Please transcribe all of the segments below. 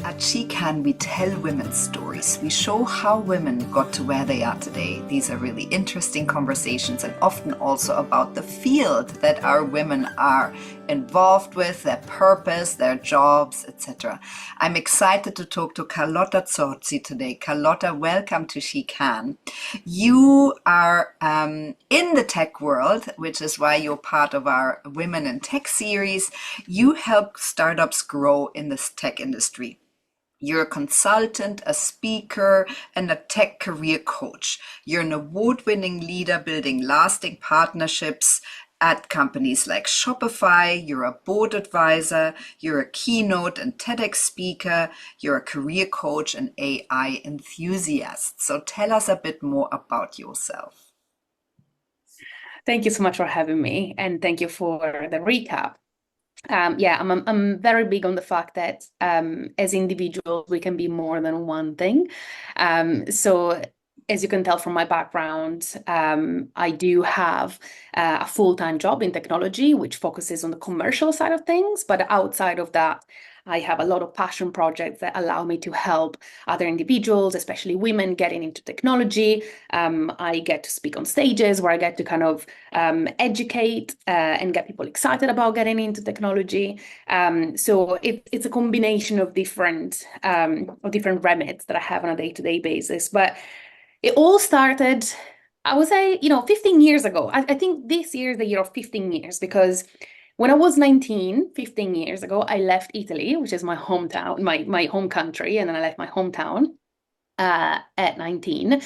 At She Can, we tell women's stories. We show how women got to where they are today. These are really interesting conversations and often also about the field that our women are involved with, their purpose, their jobs, etc. I'm excited to talk to Carlotta Zorzi today. Carlotta, welcome to She Can. You are in the tech world, which is why you're part of our Women in Tech series. You help startups grow in this tech industry. You're a consultant, a speaker, and a tech career coach. You're an award-winning leader building lasting partnerships at companies like Shopify. You're a board advisor. You're a keynote and TEDx speaker. You're a career coach and AI enthusiast. So tell us a bit more about yourself. Thank you so much for having me, and thank you for the recap. I'm very big on the fact that as individuals, we can be more than one thing. So as you can tell from my background, I do have a full-time job in technology, which focuses on the commercial side of things. But outside of that, I have a lot of passion projects that allow me to help other individuals, especially women, getting into technology. I get to speak on stages where I get to kind of educate and get people excited about getting into technology. So it's a combination of different remits that I have on a day-to-day basis. But it all started, I would say, 15 years ago. I think this year is the year of 15 years because when I was 19, 15 years ago, I left Italy, which is my hometown, my home country, and then I left my hometown at 19.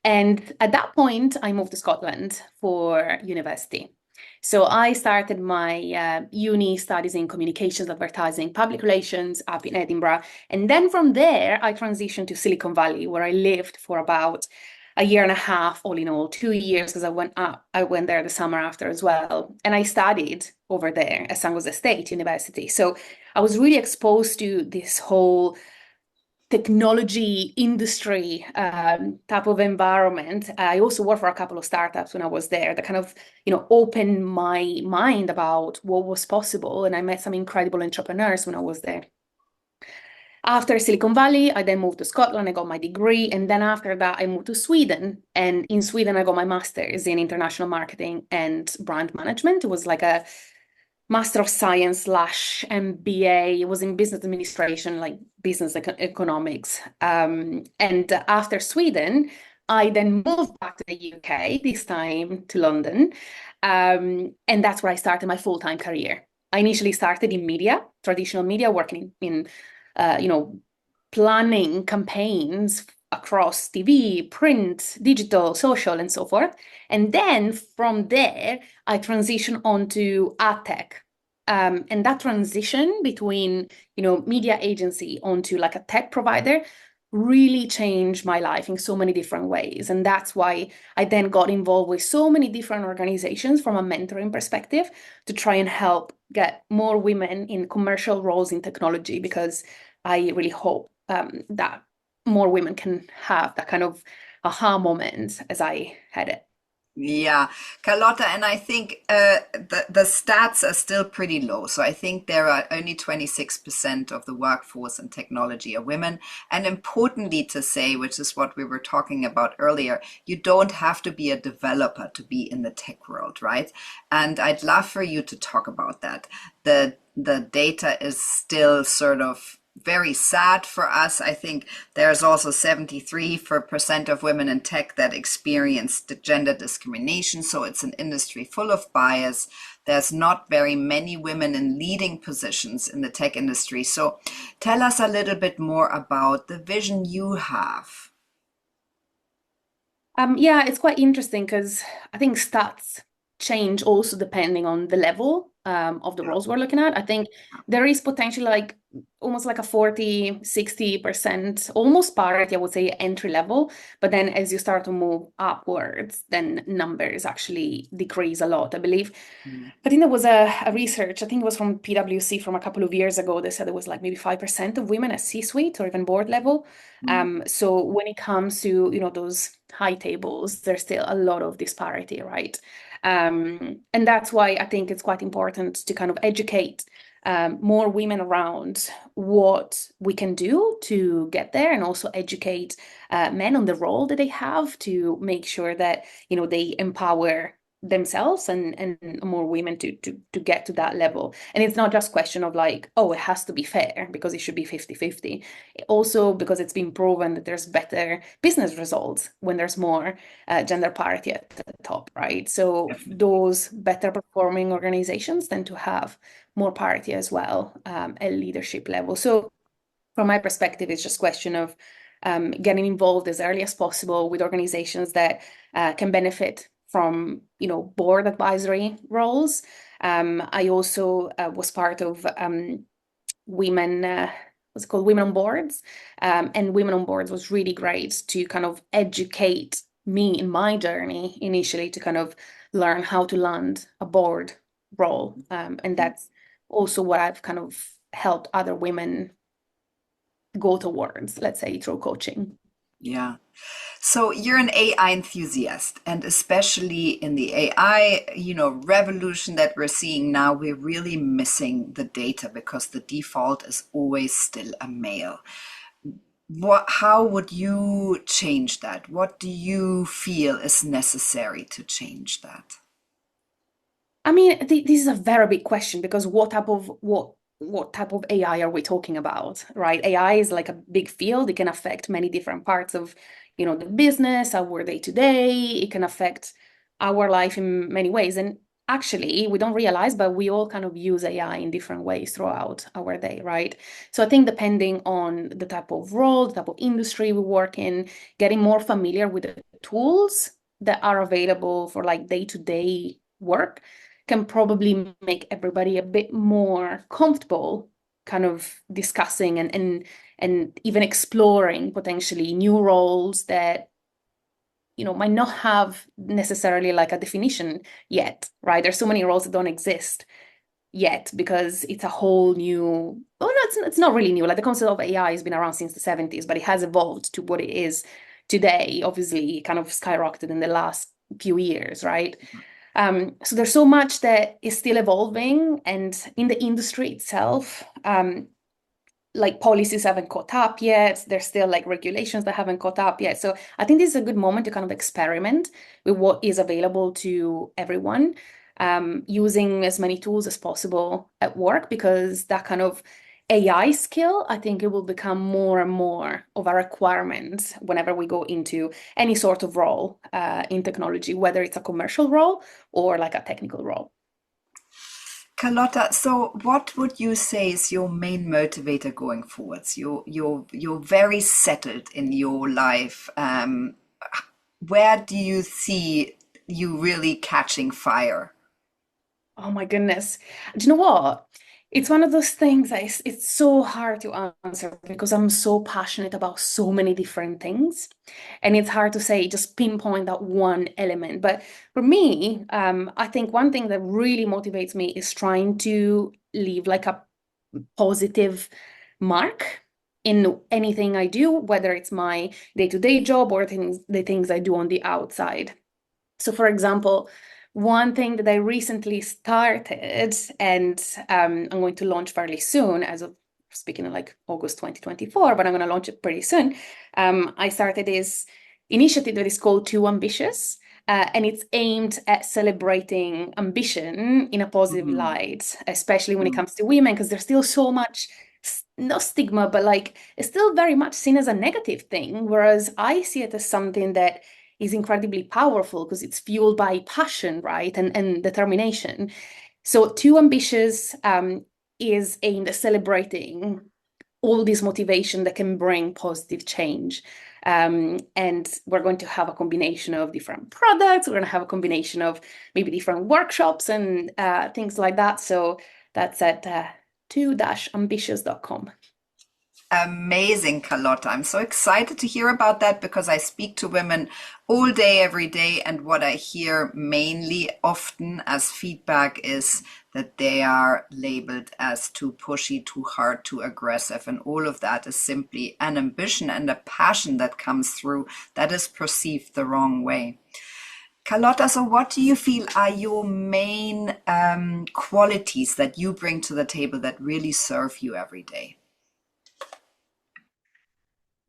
And at that point, I moved to Scotland for university. So I started my uni studies in communications, advertising, public relations up in Edinburgh. And then from there, I transitioned to Silicon Valley, where I lived for about a year and a half, all in all, 2 years, because I went there the summer after as well. And I studied over there at San Jose State University. So I was really exposed to this whole technology industry type of environment. I also worked for a couple of startups when I was there that kind of, opened my mind about what was possible. And I met some incredible entrepreneurs when I was there. After Silicon Valley, I then moved to Scotland. I got my degree. And then after that, I moved to Sweden. And in Sweden, I got my master's in international marketing and brand management. It was like a Master of Science / MBA. It was in business administration, like business economics. And after Sweden, I then moved back to the UK, this time to London. And that's where I started my full-time career. I initially started in media, traditional media, working in planning campaigns across TV, print, digital, social, and so forth. And then from there, I transitioned onto ad tech. And that transition between, media agency onto like a tech provider really changed my life in so many different ways. And that's why I then got involved with so many different organizations from a mentoring perspective to try and help get more women in commercial roles in technology, because I really hope that more women can have that kind of aha moment as I had it. Yeah, Carlotta, and I think the stats are still pretty low. So I think there are only 26% of the workforce in technology are women. And importantly to say, which is what we were talking about earlier, you don't have to be a developer to be in the tech world, right? And I'd love for you to talk about that. The data is still sort of very sad for us. I think there's also 73% of women in tech that experience the gender discrimination. So it's an industry full of bias. There's not very many women in leading positions in the tech industry. So tell us a little bit more about the vision you have. It's quite interesting because I think stats change also depending on the level of the roles we're looking at. I think there is potentially like almost like a 40-60% almost parity, I would say, entry level. But then as you start to move upwards, then numbers actually decrease a lot, I believe. I think there was a research, I think it was from PwC from a couple of years ago. They said there was like maybe 5% of women at C-suite or even board level. So when it comes to, those high tables, there's still a lot of disparity, right? And that's why I think it's quite important to kind of educate more women around what we can do to get there, and also educate men on the role that they have to make sure that, they empower themselves and more women to get to that level. And it's not just a question of like, oh, it has to be fair because it should be 50-50. Also because it's been proven that there's better business results when there's more gender parity at the top, right? So those better performing organizations tend to have more parity as well at leadership level. So from my perspective, it's just a question of getting involved as early as possible with organizations that can benefit from, board advisory roles. I also was part of women, what's it called, Women on Boards. And Women on Boards was really great to kind of educate me in my journey initially to kind of learn how to land a board role. And that's also what I've kind of helped other women go towards, let's say, through coaching. Yeah. So you're an AI enthusiast, and especially in the AI, revolution that we're seeing now, we're really missing the data because the default is always still a male. How would you change that? What do you feel is necessary to change that? I mean, this is a very big question because what type of AI are we talking about, right? AI is like a big field. It can affect many different parts of, the business, our day to day. It can affect our life in many ways. And actually, we don't realize, but we all kind of use AI in different ways throughout our day, right? So I think depending on the type of role, the type of industry we work in, getting more familiar with the tools that are available for like day-to-day work can probably make everybody a bit more comfortable kind of discussing and even exploring potentially new roles that might not have necessarily like a definition yet, right? There's so many roles that don't exist yet because it's a whole new, oh no, it's not really new. Like the concept of AI has been around since the 70s, but it has evolved to what it is today. Obviously, kind of skyrocketed in the last few years, right? So there's so much that is still evolving, and in the industry itself, like policies haven't caught up yet. There's still like regulations that haven't caught up yet. So I think this is a good moment to kind of experiment with what is available to everyone, using as many tools as possible at work, because that kind of AI skill, I think it will become more and more of a requirement whenever we go into any sort of role in technology, whether it's a commercial role or like a technical role. Carlotta, so what would you say is your main motivator going forwards? You're very settled in your life. Where do you see you really catching fire? Oh my goodness. Do you know what? It's one of those things that it's so hard to answer because I'm so passionate about so many different things. And it's hard to say, just pinpoint that one element. But for me, I think one thing that really motivates me is trying to leave like a positive mark in anything I do, whether it's my day-to-day job or the things I do on the outside. So, for example, one thing that I recently started, and I'm going to launch fairly soon, as of speaking of like August 2024, but I'm going to launch it pretty soon. I started this initiative that is called Too Ambitious, and it's aimed at celebrating ambition in a positive Mhm. light, especially when it Mm. comes to women, because there's still so much, no stigma, but like it's still very much seen as a negative thing, whereas I see it as something that is incredibly powerful because it's fueled by passion, right? And determination. So Too Ambitious is aimed at celebrating all this motivation that can bring positive change. And we're going to have a combination of different products. We're going to have a combination of maybe different workshops and things like that. So that's at too-ambitious.com. Amazing, Carlotta. I'm so excited to hear about that because I speak to women all day, every day. And what I hear mainly often as feedback is that they are labeled as too pushy, too hard, too aggressive. And all of that is simply an ambition and a passion that comes through that is perceived the wrong way. Carlotta, so what do you feel are your main qualities that you bring to the table that really serve you every day?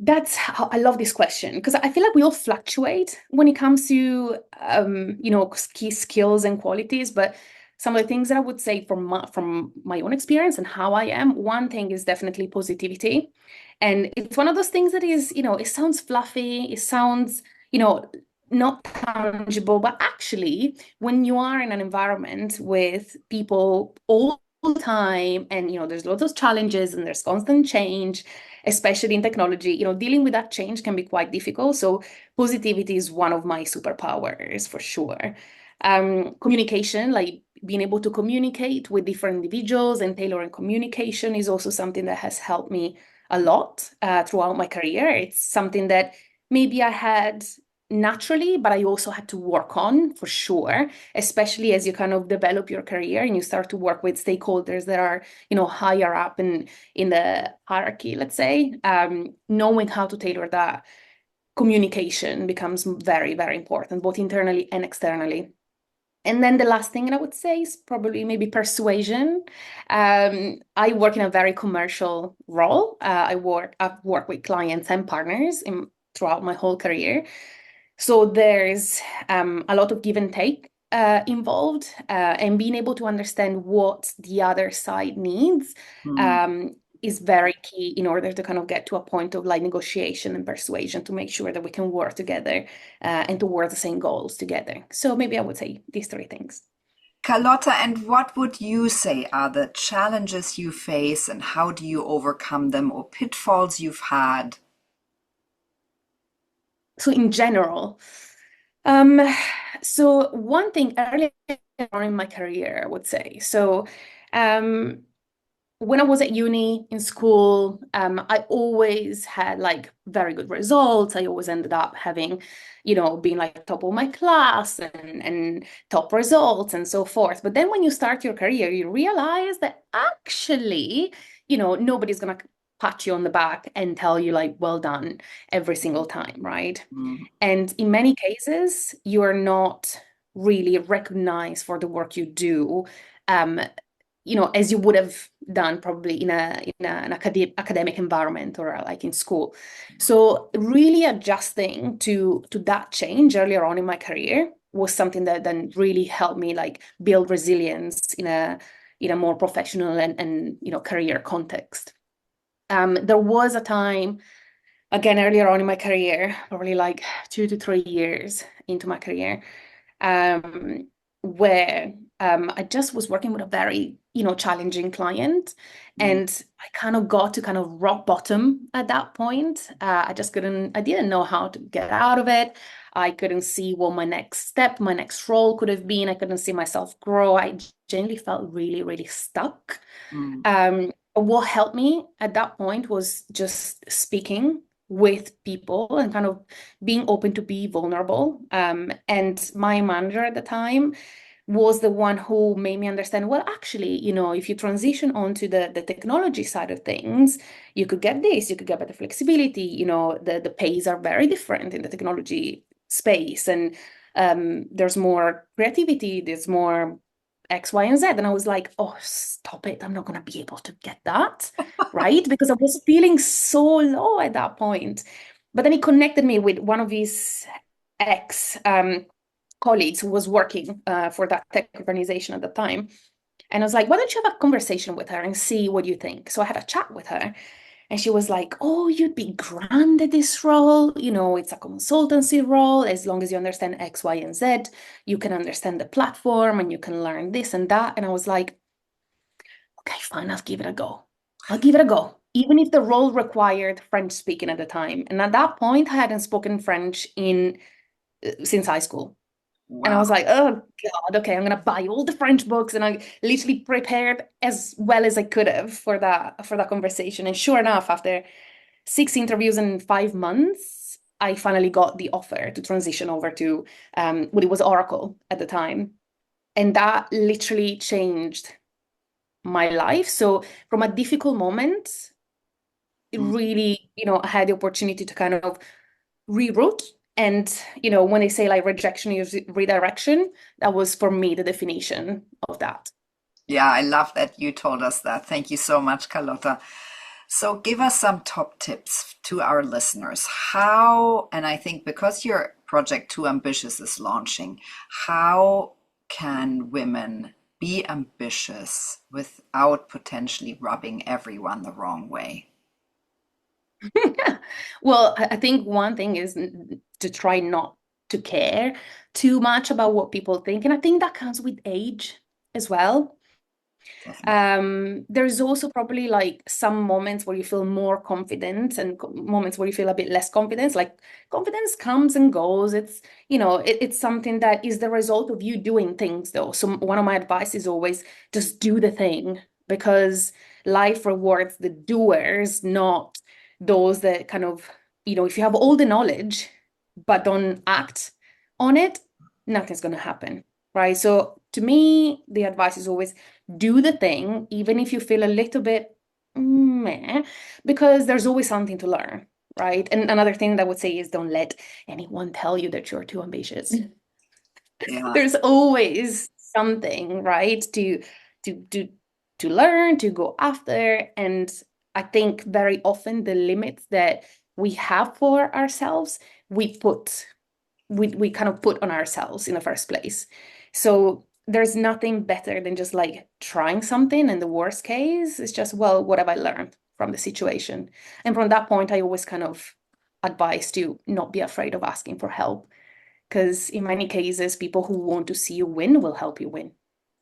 That's how I love this question because I feel like we all fluctuate when it comes to key skills and qualities. But some of the things that I would say from my own experience and how I am, one thing is definitely positivity. And it's one of those things that is, it sounds fluffy, it sounds, not tangible, but actually, when you are in an environment with people all the time and there's lots of challenges and there's constant change, especially in technology, dealing with that change can be quite difficult. So positivity is one of my superpowers for sure. Communication, like being able to communicate with different individuals and tailoring communication is also something that has helped me a lot throughout my career. It's something that maybe I had naturally, but I also had to work on for sure, especially as you kind of develop your career and you start to work with stakeholders that are, higher up in the hierarchy, let's say. Knowing how to tailor that communication becomes very, very important, both internally and externally. And then the last thing that I would say is probably maybe persuasion. I work in a very commercial role. I've worked with clients and partners throughout my whole career. So there's a lot of give and take involved, and being able to understand what the other side needs Mm. is very key in order to kind of get to a point of like negotiation and persuasion to make sure that we can work together and towards the same goals together. So maybe I would say these three things. Carlotta, and what would you say are the challenges you face and how do you overcome them or pitfalls you've had? So in general, um, so one thing earlier on in my career, I would say, so um, when I was at uni in school, I always had like very good results. I always ended up having, being like top of my class and top results and so forth. But then when you start your career, you realize that actually, nobody's gonna pat you on the back and tell you like, well done every single time, right? Mm. And in many cases, you are not really recognized for the work you do. Um, as you would have done probably an academic environment or like in school. So really adjusting to that change earlier on in my career was something that then really helped me like build resilience in a more professional and career context. There was a time again earlier on in my career, probably like 2 to 3 years into my career, um, where I just was working with a very, challenging client. Mm. And I kind of got to kind of rock bottom at that point. I didn't know how to get out of it. I couldn't see what my next step, my next role could have been. I couldn't see myself grow. I genuinely felt really, really stuck. Mm. What helped me at that point was just speaking with people and kind of being open to be vulnerable. And my manager at the time was the one who made me understand, well, actually, if you transition onto the technology side of things, you could get this, you could get better flexibility, the pays are very different in the technology space. And there's more creativity, there's more X, Y, and Z. And I was like, oh, stop it. I'm not going to be able to get that. Right. Because I was feeling so low at that point. But then he connected me with one of his ex colleagues who was working for that tech organization at the time. And I was like, why don't you have a conversation with her and see what you think? So I had a chat with her. And she was like, oh, you'd be grand at this role. It's a consultancy role. As long as you understand X, Y, and Z, you can understand the platform and you can learn this and that. And I was like, okay, fine, I'll give it a go. I'll give it a go. Even if the role required French speaking at the time. And at that point, I hadn't spoken French since high school. And I Wow. was like, oh God, okay, I'm gonna buy all the French books. And I literally prepared as well as I could have for that conversation. And sure enough, after 6 interviews in 5 months, I finally got the offer to transition over to what it was Oracle at the time. And that literally changed my life. So from a difficult moment, it Mm. really, I had the opportunity to kind of reroute And, you know, when they say like rejection is redirection, that was for me the definition of that. Yeah, I love that you told us that. Thank you so much, Carlotta. So give us some top tips to our listeners. How, and I think because your project Too Ambitious is launching, how can women be ambitious without potentially rubbing everyone the wrong way? Well, I think one thing is to try not to care too much about what people think. And I think that comes with age as well. Definitely. There's also probably like some moments where you feel more confident and moments where you feel a bit less confidence. Like confidence comes and goes. It's, you know, it's something that is the result of you doing things though. So one of my advice is always just do the thing, because life rewards the doers, not those that kind of, you know, if you have all the knowledge but don't act on it, nothing's going to happen, right? So to me, the advice is always do the thing, even if you feel a little bit meh, because there's always something to learn, right? And another thing that I would say is don't let anyone tell you that you're too ambitious. Yeah. There's always something, right, to to to learn, to go after. And I think very often the limits that we have for ourselves, we kind of put on ourselves in the first place. So there's nothing better than just like trying something. And the worst case is just, well, what have I learned from the situation? And from that point, I always kind of advise to not be afraid of asking for help, because in many cases, people who want to see you win will help you win.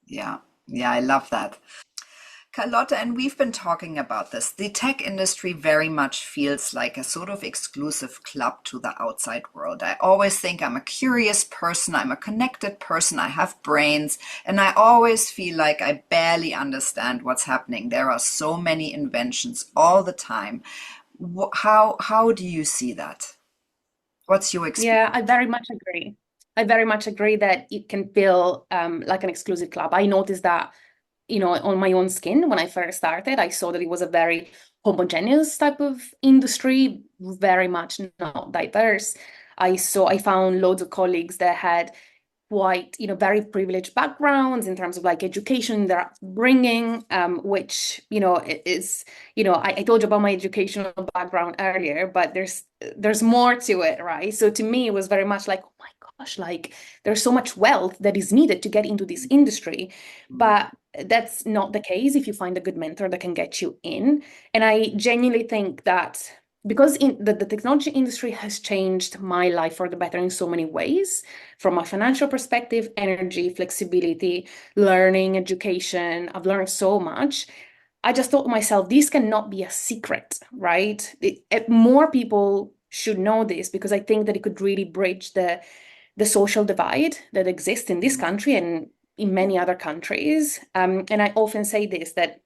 Yeah. Yeah, I love that. Carlotta, and we've been talking about this. The tech industry very much feels like a sort of exclusive club to the outside world. I always think I'm a curious person, I'm a connected person, I have brains, and I always feel like I barely understand what's happening. There are so many inventions all the time. How do you see that? What's your Yeah, experience? I very much agree. I very much agree that it can feel like an exclusive club. I noticed that, you know, on my own skin when I first started. I saw that it was a very homogeneous type of industry, very much not diverse. I found loads of colleagues that had quite, you know, very privileged backgrounds in terms of like education, their upbringing, which, you know, is, you know, I told you about my educational background earlier, but there's more to it, right? So to me, it was very much like, oh my gosh, like there's so much wealth that is needed to get into this industry. But that's not the case if you find a good mentor that can get you in. And I genuinely think that because the technology industry has changed my life for the better in so many ways, from a financial perspective, energy, flexibility, learning, education. I've learned so much. I just thought to myself, this cannot be a secret, right? More people should know this, because I think that it could really bridge the social divide that exists in this country and in many other countries. And I often say this, that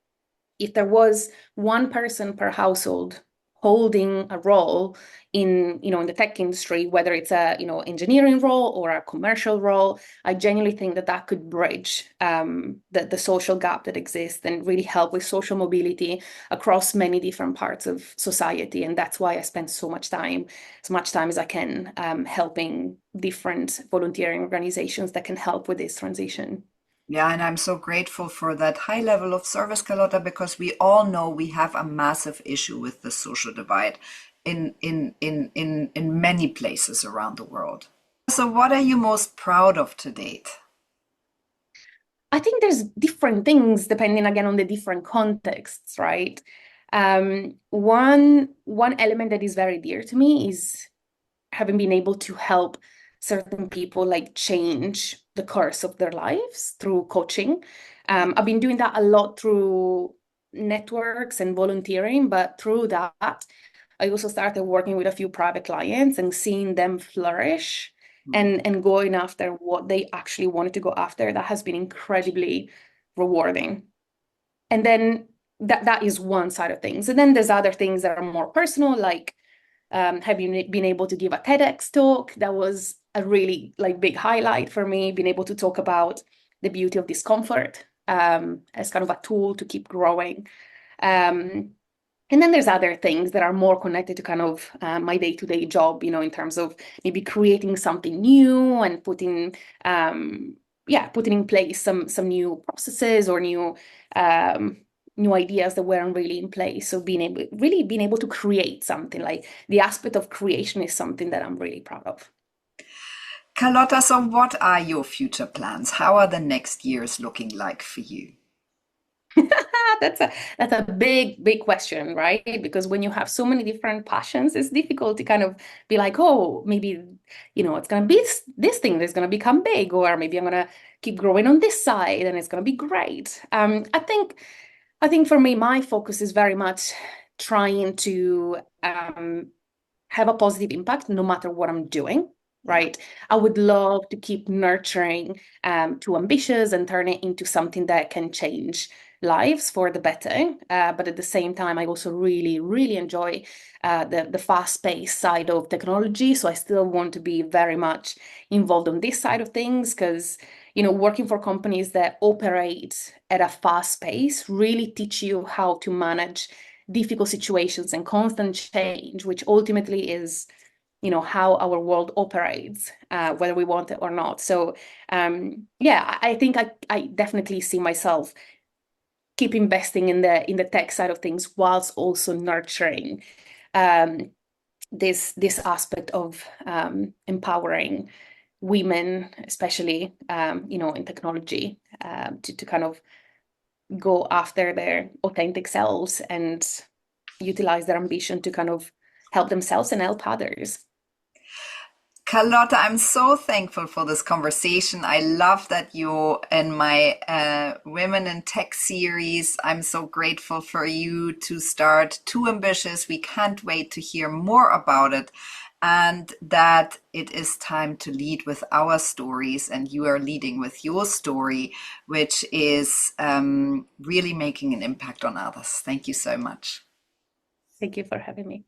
if there was one person per household holding a role in, you know, in the tech industry, whether it's a, you know, engineering role or a commercial role, I genuinely think that that could bridge the social gap that exists and really help with social mobility across many different parts of society. And that's why I spend so much time, as much time as I can, helping different volunteering organizations that can help with this transition. Yeah, and I'm so grateful for that high level of service, Carlotta, because we all know we have a massive issue with the social divide in many places around the world. So what are you most proud of to date? I think there's different things depending again on the different contexts, right? One element that is very dear to me is having been able to help certain people like change the course of their lives through coaching. I've been doing that a lot through networks and volunteering, but through that, I also started working with a few private clients and seeing them flourish Hmm. and going after what they actually wanted to go after. That has been incredibly rewarding. And then that is one side of things. And then there's other things that are more personal, like have you been able to give a TEDx talk? That was a really like big highlight for me, being able to talk about the beauty of discomfort as kind of a tool to keep growing. Um, And then there's other things that are more connected to kind of my day-to-day job, in terms of maybe creating something new and putting in place some new processes or new ideas that weren't really in place. So being able to create something, like the aspect of creation is something that I'm really proud of. Carlotta, so what are your future plans? How are the next years looking like for you? That's a big question, right? Because when you have so many different passions, it's difficult to kind of be like, oh, maybe it's gonna be this thing that's gonna become big, or maybe I'm gonna keep growing on this side and it's gonna be great. I think for me, my focus is very much trying to have a positive impact no matter what I'm doing. Yeah. Right. I would love to keep nurturing too ambitious and turn it into something that can change lives for the better. But at the same time, I also really, really enjoy the fast-paced side of technology. So I still want to be very much involved on this side of things because, working for companies that operate at a fast pace really teach you how to manage difficult situations and constant change, which ultimately is how our world operates, whether we want it or not. So I think I definitely see myself keep investing in the tech side of things whilst also nurturing um, this aspect of empowering women, especially in technology, to kind of go after their authentic selves and utilize their ambition to kind of help themselves and help others. Carlotta, I'm so thankful for this conversation. I love that you're in my Women in Tech series. I'm so grateful for you to start Too Ambitious. We can't wait to hear more about it. And that it is time to lead with our stories, and you are leading with your story, which is really making an impact on others. Thank you so much. Thank you for having me.